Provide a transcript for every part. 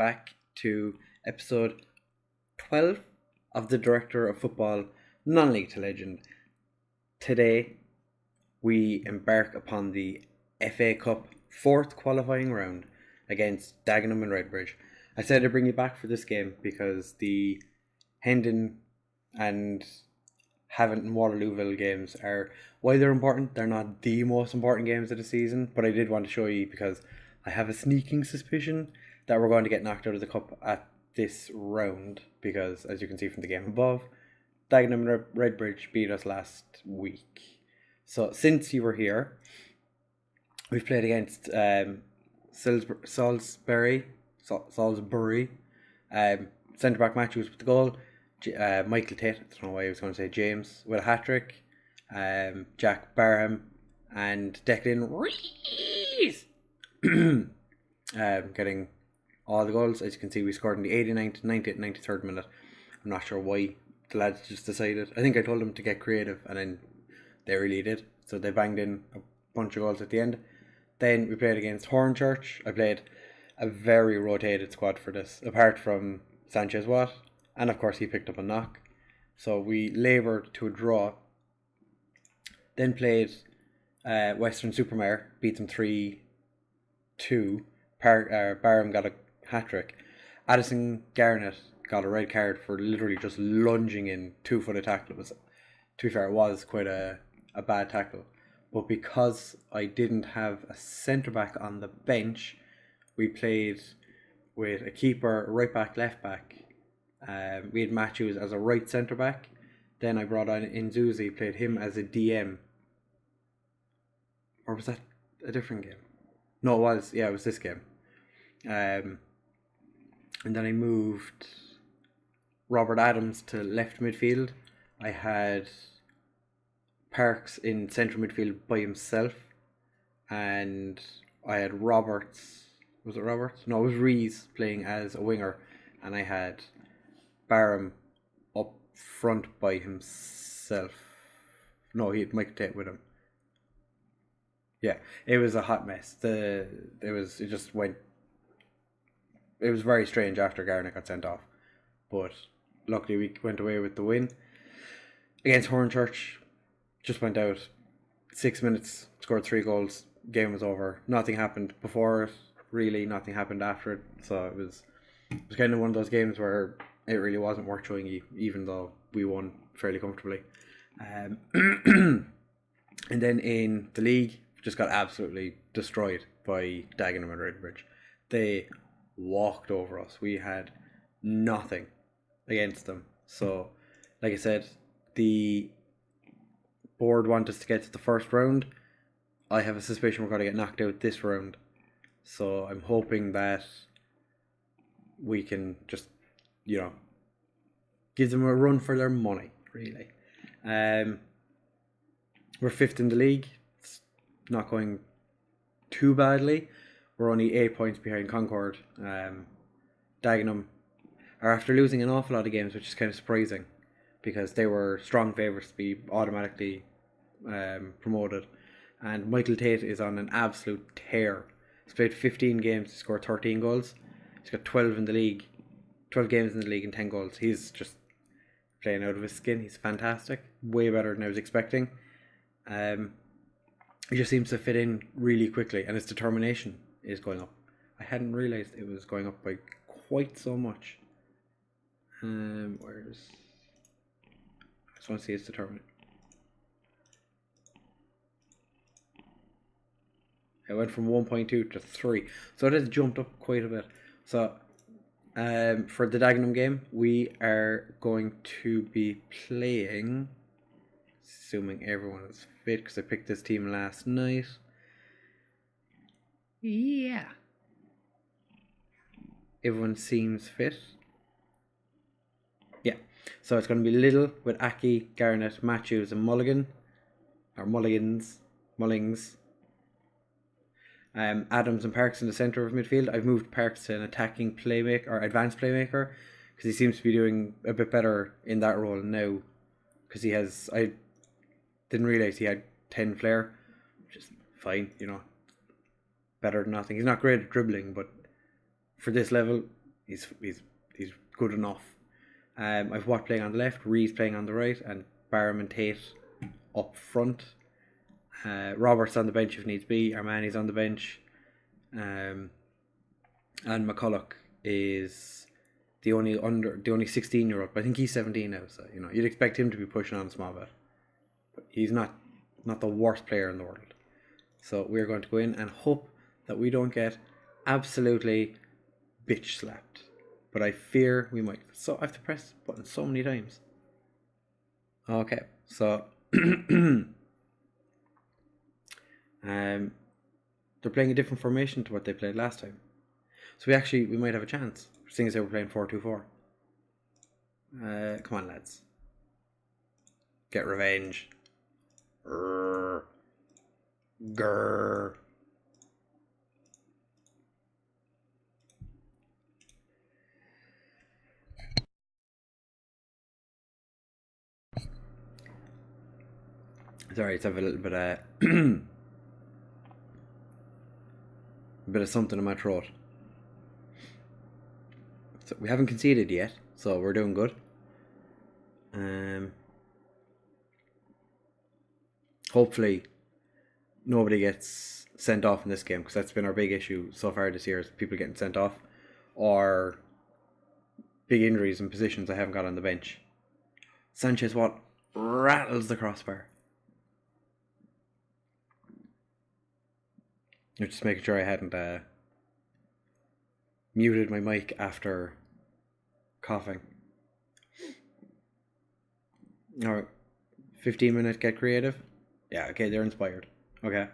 back to episode 12 of the Director of Football Non-League to Legend. Today, we embark upon the FA Cup 4th qualifying round against Dagenham and Redbridge. I said I'd bring you back for this game because the Hendon and Havant and Waterlooville games are, while they're important, they're not the most important games of the season, but I did want to show you because I have a sneaking suspicion that we're going to get knocked out of the cup at this round because, as you can see from the game above, Dagenham and Redbridge beat us last week. So since you were here, we've played against Salisbury, centre-back Matthews with the goal, Michael Tate, I don't know why I was going to say James, with a hat-trick, Jack Barham and Declan Rees getting all the goals. As you can see, we scored in the 89th, 90th, 93rd minute. I'm not sure why the lads just decided. I think I told them to get creative, and then they really did. So they banged in a bunch of goals at the end. Then we played against Hornchurch. I played a very rotated squad for this, apart from Sanchez Watt, and of course he picked up a knock. So we laboured to a draw. Then played Western Supermare, beat them 3-2. Barham got a hat-trick. Addison Garnett got a red card for literally just lunging in 2-footed tackle. It was, to be fair, it was quite a bad tackle. But because I didn't have a centre-back on the bench, we played with a keeper, right back, left back. We had Matthews as a right centre-back. Then I brought on Nzuzi, played him as a DM. Or was that a different game? No, it was. Yeah, it was this game. And then I moved Robert Adams to left midfield. I had Parks in central midfield by himself. And I had Roberts. Was it Roberts? No, it was Rees playing as a winger. And I had Barham up front by himself. No, he had Mike Tate with him. Yeah, it was a hot mess. It was very strange after Garnett got sent off. But luckily we went away with the win. Against Hornchurch, just went out 6 minutes, scored 3 goals, game was over. Nothing happened before it, really, nothing happened after it. So it was kind of one of those games where it really wasn't worth showing you, even though we won fairly comfortably. And then in the league, just got absolutely destroyed by Dagenham and Redbridge. They walked over us. We had nothing against them. So, like I said, the board want us to get to the first round. I have a suspicion we're going to get knocked out this round. So I'm hoping that we can just, give them a run for their money, really. We're 5th in the league. It's not going too badly. We're only 8 points behind Concord. Dagenham are after losing an awful lot of games, which is kind of surprising because they were strong favourites to be automatically promoted. And Michael Tate is on an absolute tear. He's played 15 games, he scored 13 goals. He's got 12 in the league, 12 games in the league and 10 goals. He's just playing out of his skin. He's fantastic, way better than I was expecting. He just seems to fit in really quickly, and his determination is going up. I hadn't realised it was going up by quite so much. I just want to see his determination. It went from 1.2 to 3, so it has jumped up quite a bit. So for the Dagenham game, we are going to be playing, assuming everyone is fit, because I picked this team last night. Yeah. Everyone seems fit. Yeah. So it's going to be Little with Aki, Garnett, Matthews and Mulligan. Or Mullings. Adams and Parks in the centre of midfield. I've moved Parks to an attacking playmaker or advanced playmaker because he seems to be doing a bit better in that role now. Because he has, I didn't realise he had 10 flair, which is fine, better than nothing. He's not great at dribbling, but for this level, He's good enough. I've Watt playing on the left, Rees playing on the right, and Barham and Tate up front. Roberts on the bench if needs be. Armani's on the bench. And McCulloch is the only 16-year-old, but I think he's 17 now, so you'd expect him to be pushing on a small bit. But he's not the worst player in the world. So we're going to go in and hope that we don't get absolutely bitch slapped. But I fear we might. So I have to press the button so many times. Okay, so they're playing a different formation to what they played last time. So we might have a chance, seeing as they were playing 4-2-4. Come on, lads. Get revenge. Grrr. Grrr. Sorry, it's have a little bit of bit of something in my throat. So we haven't conceded yet, so we're doing good. Hopefully nobody gets sent off in this game, because that's been our big issue so far this year, is people getting sent off or big injuries in positions I haven't got on the bench. Sanchez Watt rattles the crossbar. You're just making sure I hadn't muted my mic after coughing. Alright, 15-minute get creative. Yeah, okay, they're inspired. Okay.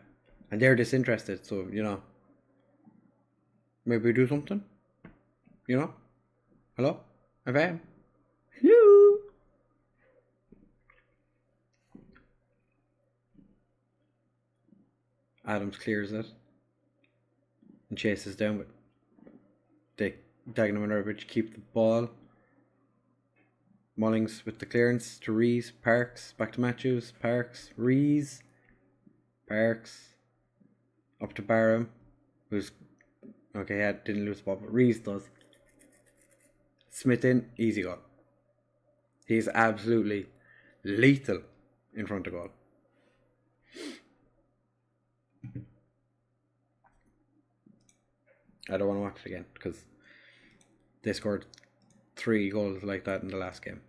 And they're disinterested, so, maybe we do something? Hello? FM? Hello? Adams clears it and chases down, but Dagenham and Urbridge keep the ball. Mullings with the clearance to Rees. Parks back to Matthews. Parks. Rees. Parks up to Barham, who's okay. Didn't lose the ball, but Rees does. Smith in, easy goal. He's absolutely lethal in front of goal. I don't want to watch it again, because they scored 3 goals like that in the last game.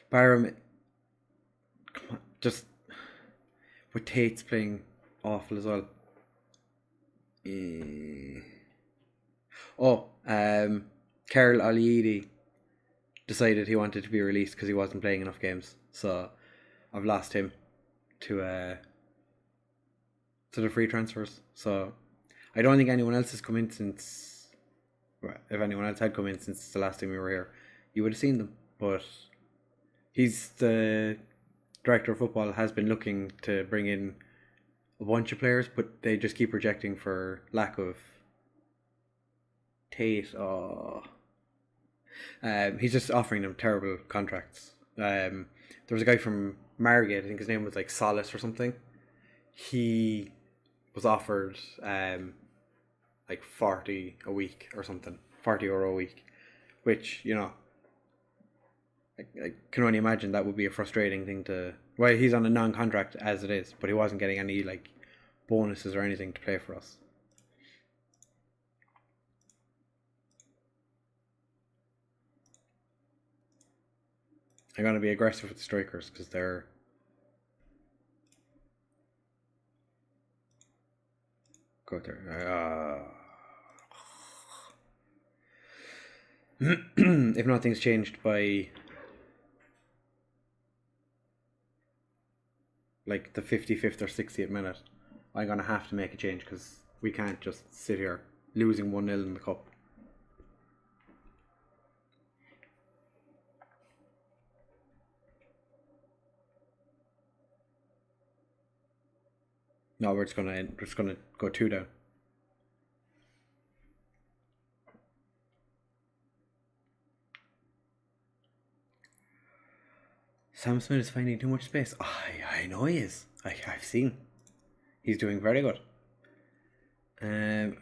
Barham, come on, just with Tate's playing awful as well. Carol Aliidi decided he wanted to be released because he wasn't playing enough games, so I've lost him to the free transfers. So I don't think anyone else has come in since. If anyone else had come in since the last time we were here, you would have seen them. But he's the director of football, has been looking to bring in a bunch of players, but they just keep rejecting for lack of Tate. He's just offering them terrible contracts. There was a guy from Margate, I think his name was like Solace or something. He was offered like 40 a week or something, €40 a week, which I can only imagine that would be a frustrating thing to. Well, he's on a non-contract as it is, but he wasn't getting any like bonuses or anything to play for us. I'm going to be aggressive with the strikers because they're. Go there. If nothing's changed by like the 55th or 60th minute, I'm going to have to make a change because we can't just sit here losing 1-0 in the cup. No, we're just gonna go 2 down. Sam Smith is finding too much space. I know he is. I've seen. He's doing very good. I'm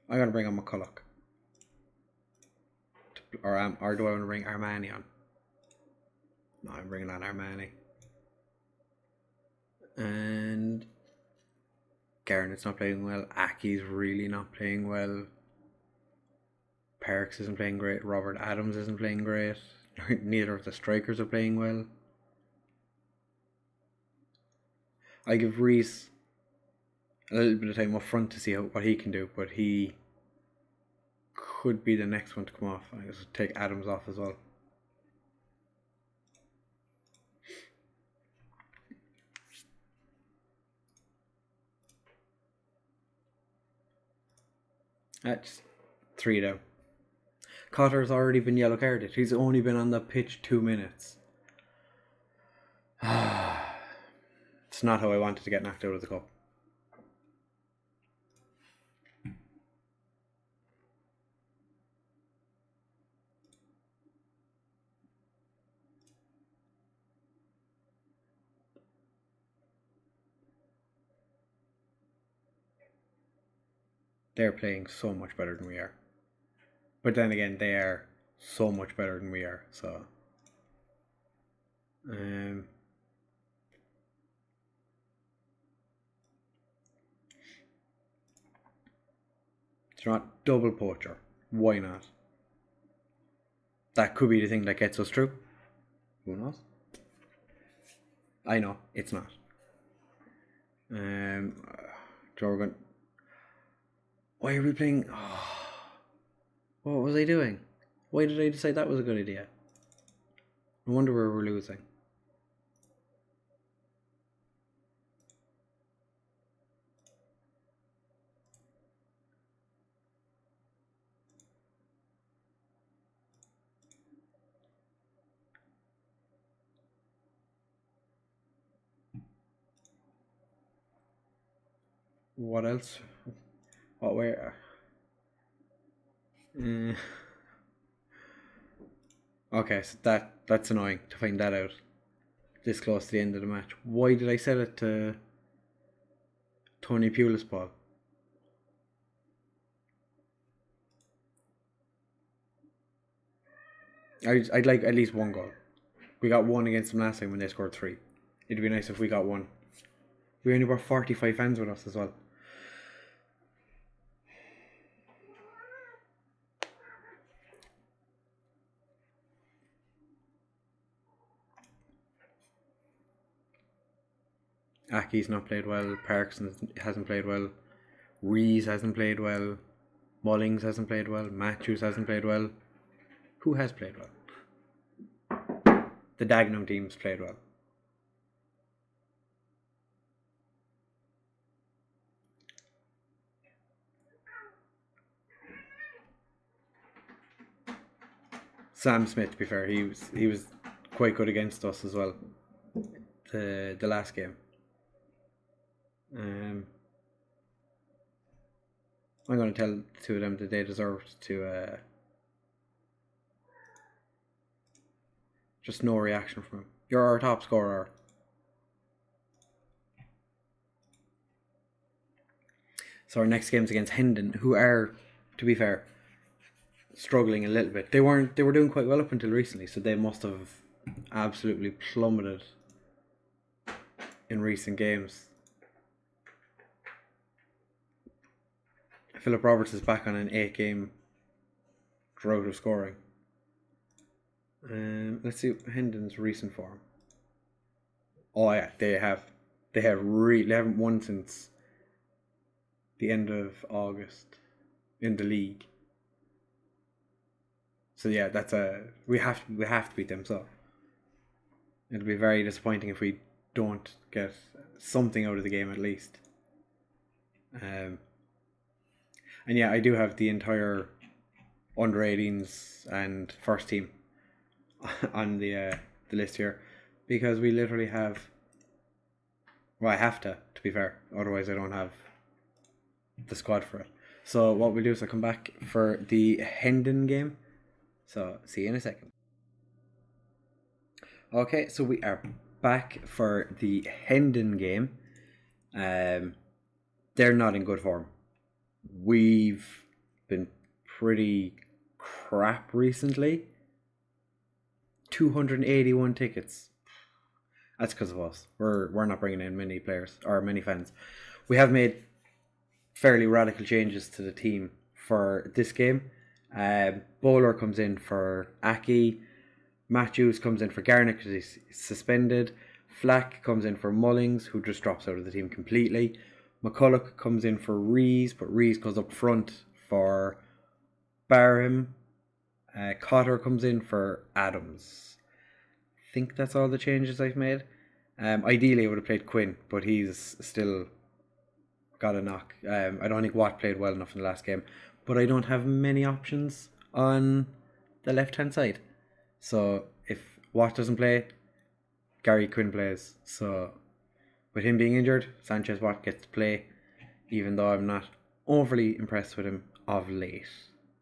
going to bring on McCulloch. Or do I want to bring Armani on? No, I'm bringing on Armani. And Garnett's not playing well. Aki's really not playing well. Parks isn't playing great. Robert Adams isn't playing great. Neither of the strikers are playing well. I give Reese a little bit of time up front to see what he can do, but he could be the next one to come off. I just take Adams off as well. That's 3 down. Cotter's already been yellow carded. He's only been on the pitch 2 minutes. It's not how I wanted to get knocked out of the cup. They're playing so much better than we are. But then again, they are so much better than we are. So, do you know what? Double poacher. Why not? That could be the thing that gets us through. Who knows? I know, it's not. Jorgen. Why are we playing? Oh, what was I doing? Why did I decide that was a good idea? No wonder where we're losing. What else? What where? Okay, so that's annoying to find that out this close to the end of the match. Why did I set it to Tony Pulis ball? I'd like at least one goal. We got one against them last time when they scored 3. It'd be nice if we got one. We only brought 45 fans with us as well. Aki's not played well. Parks hasn't played well. Rees hasn't played well. Mullings hasn't played well. Matthews hasn't played well. Who has played well? The Dagenham team's played well. Sam Smith, to be fair, he was quite good against us as well. The last game. I'm going to tell the two of them that they deserved to just no reaction from him. You're our top scorer. So our next game's against Hendon, who are, to be fair, struggling a little bit. They were doing quite well up until recently, so they must have absolutely plummeted in recent games. Philip Roberts is back on an 8-game drought of scoring. Let's see Hendon's recent form. Oh yeah, they haven't won since the end of August in the league. So yeah, we have to beat them. So it'll be very disappointing if we don't get something out of the game at least. And yeah, I do have the entire under 18s and first team on the list here, because we literally have. Well, I have to be fair. Otherwise, I don't have the squad for it. So what we'll do is I'll come back for the Hendon game. So see you in a second. Okay, so we are back for the Hendon game. They're not in good form. We've been pretty crap recently. 281 tickets. That's because of us. We're not bringing in many players or many fans. We have made fairly radical changes to the team for this game. Bowler comes in for Aki. Matthews comes in for Garnick because he's suspended. Flack comes in for Mullings, who just drops out of the team completely. McCulloch comes in for Rees, but Rees goes up front for Barham. Cotter comes in for Adams. I think that's all the changes I've made. Ideally, I would have played Quinn, but he's still got a knock. I don't think Watt played well enough in the last game, but I don't have many options on the left-hand side. So if Watt doesn't play, Gary Quinn plays. So with him being injured, Sanchez Watt gets to play, even though I'm not overly impressed with him of late.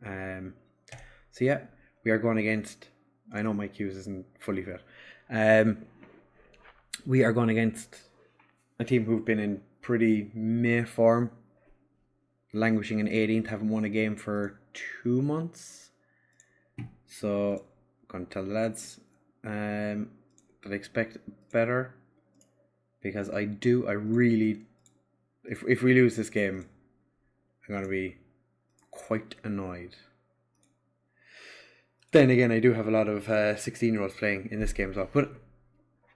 So yeah, we are going against, I know Mike Hughes isn't fully fit. We are going against a team who've been in pretty meh form, languishing in 18th, haven't won a game for 2 months. So I'm going to tell the lads that I expect better, because I really, if we lose this game, I'm going to be quite annoyed. Then again, I do have a lot of 16-year-olds playing in this game as well, but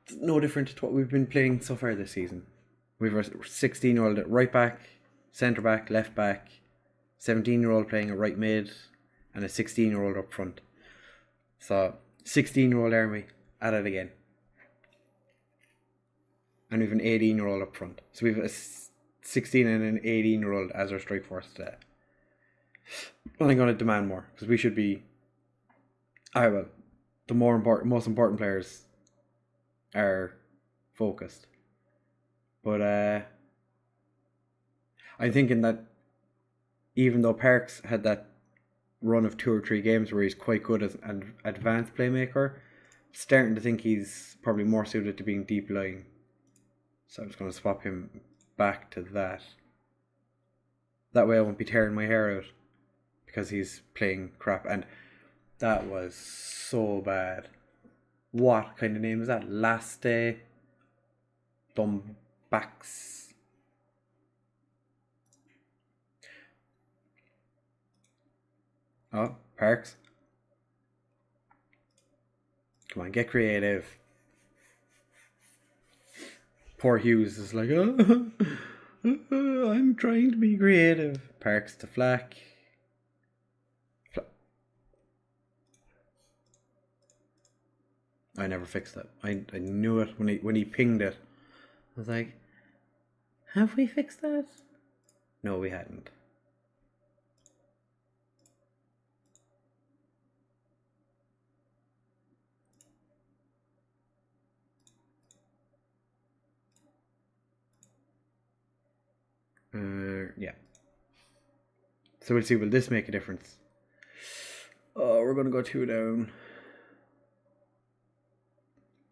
it's no different to what we've been playing so far this season. We have a 16-year-old at right back, centre back, left back, 17-year-old playing at right mid, and a 16-year-old up front. So 16-year-old army at it again, and we have an 18-year-old up front. So we have a 16 and an 18-year-old as our strike force today. I'm going to demand more, because we should be. Well, the most important players are focused. But I'm thinking that even though Parks had that run of 2 or 3 games where he's quite good as an advanced playmaker, starting to think he's probably more suited to being deep lying. So I'm just going to swap him back to that. That way I won't be tearing my hair out because he's playing crap. And that was so bad. What kind of name is that? Laste Dumbax. Oh, Parks. Come on, get creative. Poor Hughes is like, oh, I'm trying to be creative. Parks to Flack. I never fixed that. I knew it when he pinged it. I was like, have we fixed that? No, we hadn't. Yeah. So we'll see, will this make a difference? Oh, we're going to go 2 down.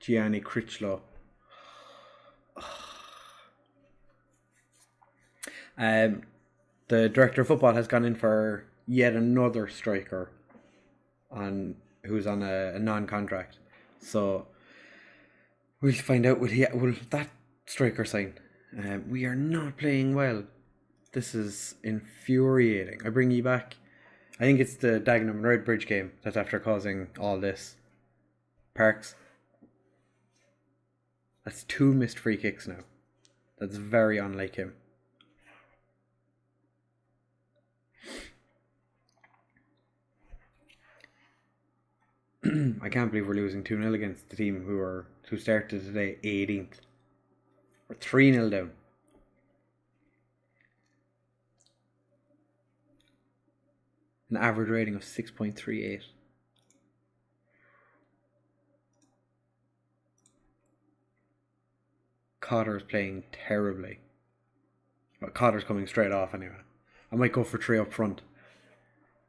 Gianni Critchlow. The director of football has gone in for yet another striker who's on a non-contract. So we'll find out, will that striker sign? We are not playing well. This is infuriating. I bring you back. I think it's the Dagenham and Redbridge game that's after causing all this. Parks. That's 2 missed free kicks now. That's very unlike him. I can't believe we're losing 2-0 against the team who started today 18th. We're 3-0 down. An average rating of 6.38. Cotter's playing terribly. Well, Cotter's coming straight off anyway. I might go for 3 up front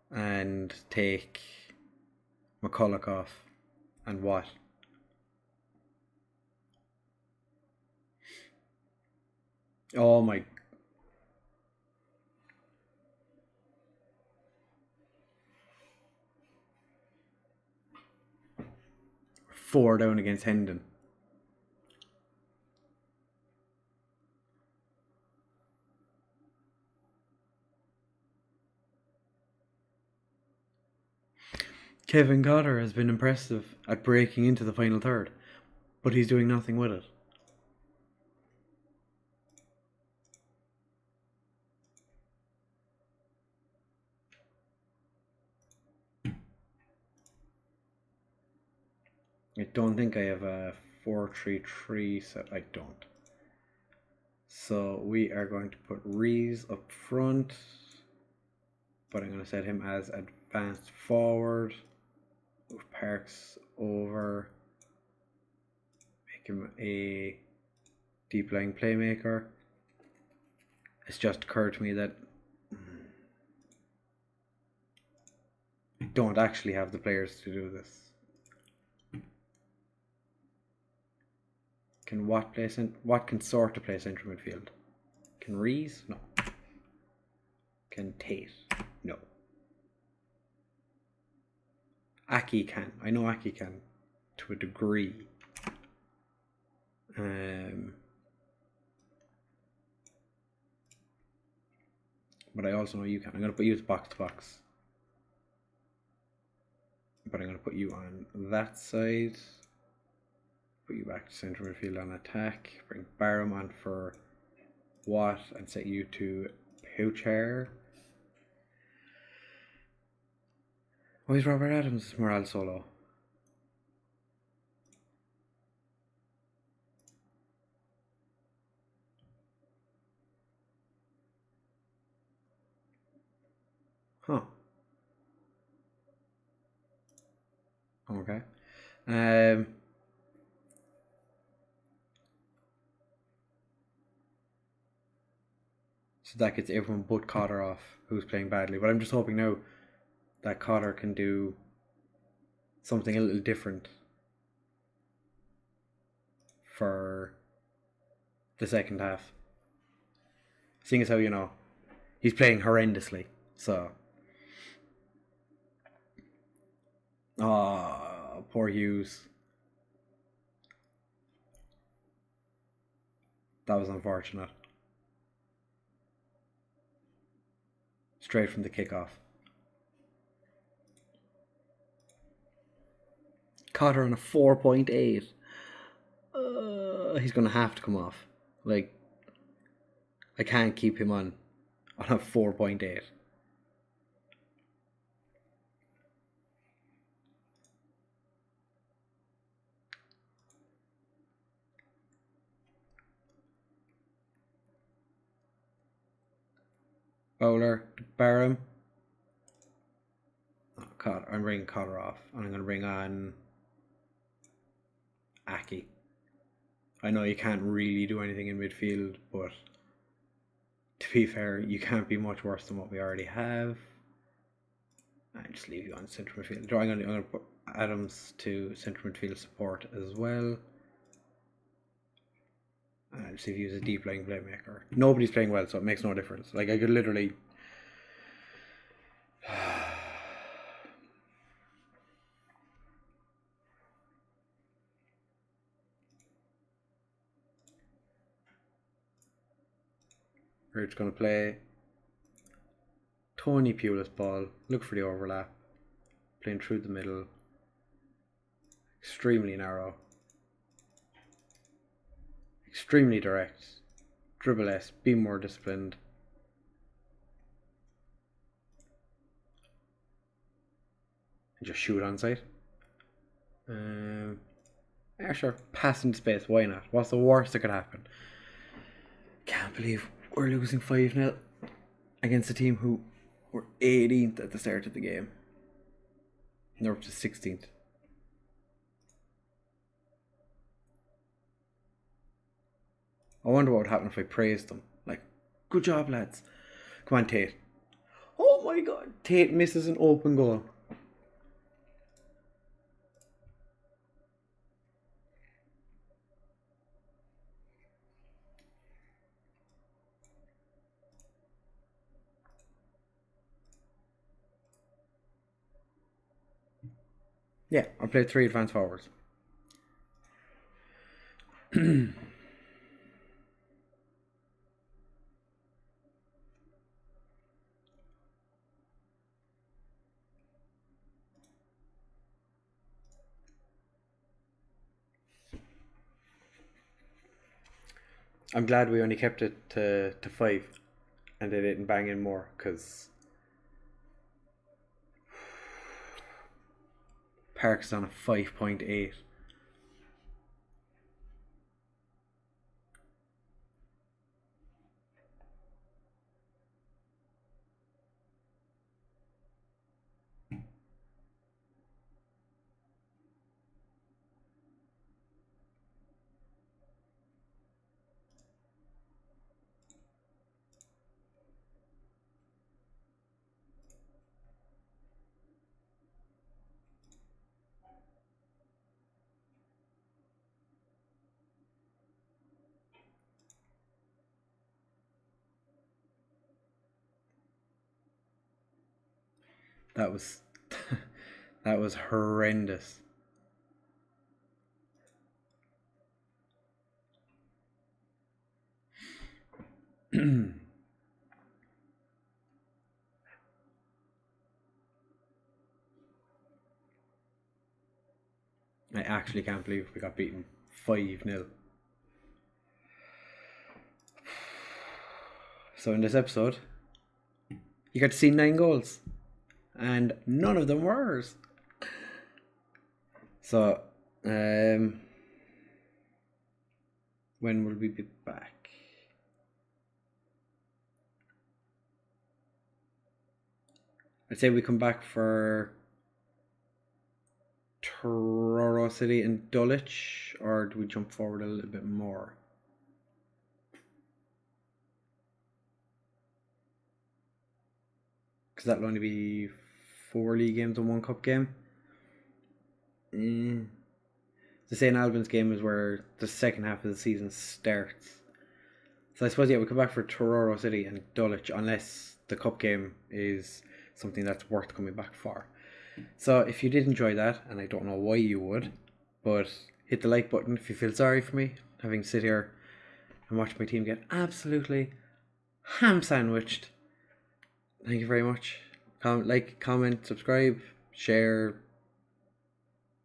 and take McCulloch off and Watt. Oh my. 4 down against Hendon. Kevin Cotter has been impressive at breaking into the final third, but he's doing nothing with it. I don't think I have a 4-3-3 set. I don't. So we are going to put Rees up front, but I'm going to set him as advanced forward. Move Parks over. Make him a deep lying playmaker. It's just occurred to me that I don't actually have the players to do this. Can Watt play Watt can sort of play central midfield. Can Rees? No. Can Tate? No. Aki can. I know Aki can to a degree. But I also know you can. I'm going to put you as box to box. But I'm going to put you on that side. Put you back to central midfield on attack. Bring Barham on for Watt and set you to Poucher. Why is Robert Adams' morale so low? Huh. Okay. So that gets everyone but Cotter off, who's playing badly. But I'm just hoping now that Cotter can do something a little different for the second half. Seeing as how, you know, he's playing horrendously. So. Oh, poor Hughes. That was unfortunate. Straight from the kickoff. Cotter on a 4.8. He's going to have to come off. Like, I can't keep him on a 4.8. Bowler to Barham. Oh, Cotter. I'm bringing Cotter off. And I'm going to bring on Aki. I know you can't really do anything in midfield, but to be fair, you can't be much worse than what we already have. I just leave you on central midfield. I'm going to put Adams to central midfield support as well. And I just leave you as a deep lying playmaker. Nobody's playing well, so it makes no difference. Like, I could literally. We're just going to play Tony Pulis ball. Look for the overlap. Playing through the middle. Extremely narrow. Extremely direct. Dribble S. Be more disciplined. And just shoot on sight. Yeah, sure. Pass into space. Why not? What's the worst that could happen? Can't believe we're losing 5-0 against a team who were 18th at the start of the game. And they're up to 16th. I wonder what would happen if I praised them. Like, good job, lads. Come on, Tate. Oh my god. Tate misses an open goal. Yeah, I played 3 advanced forwards. I'm glad we only kept it to 5 and they didn't bang in more, because Park's on a 5.8. That was that was horrendous. I actually can't believe we got beaten 5-0. So in this episode, you got to see 9 goals, and none of them were ours. So, when will we be back? I'd say we come back for Truro City and Dulwich, or do we jump forward a little bit more? Because that'll only be 4 league games and 1 cup game. The St. Albans game is where the second half of the season starts. So I suppose, yeah, we come back for Truro City and Dulwich, unless the cup game is something that's worth coming back for. So if you did enjoy that, and I don't know why you would, but hit the like button if you feel sorry for me having to sit here and watch my team get absolutely ham sandwiched. Thank you very much. Like, comment, subscribe, share.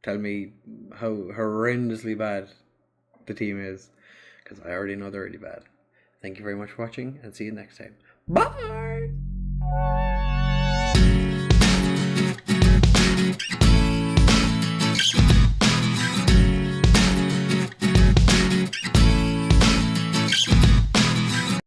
Tell me how horrendously bad the team is, because I already know they're really bad. Thank you very much for watching, and see you next time. Bye!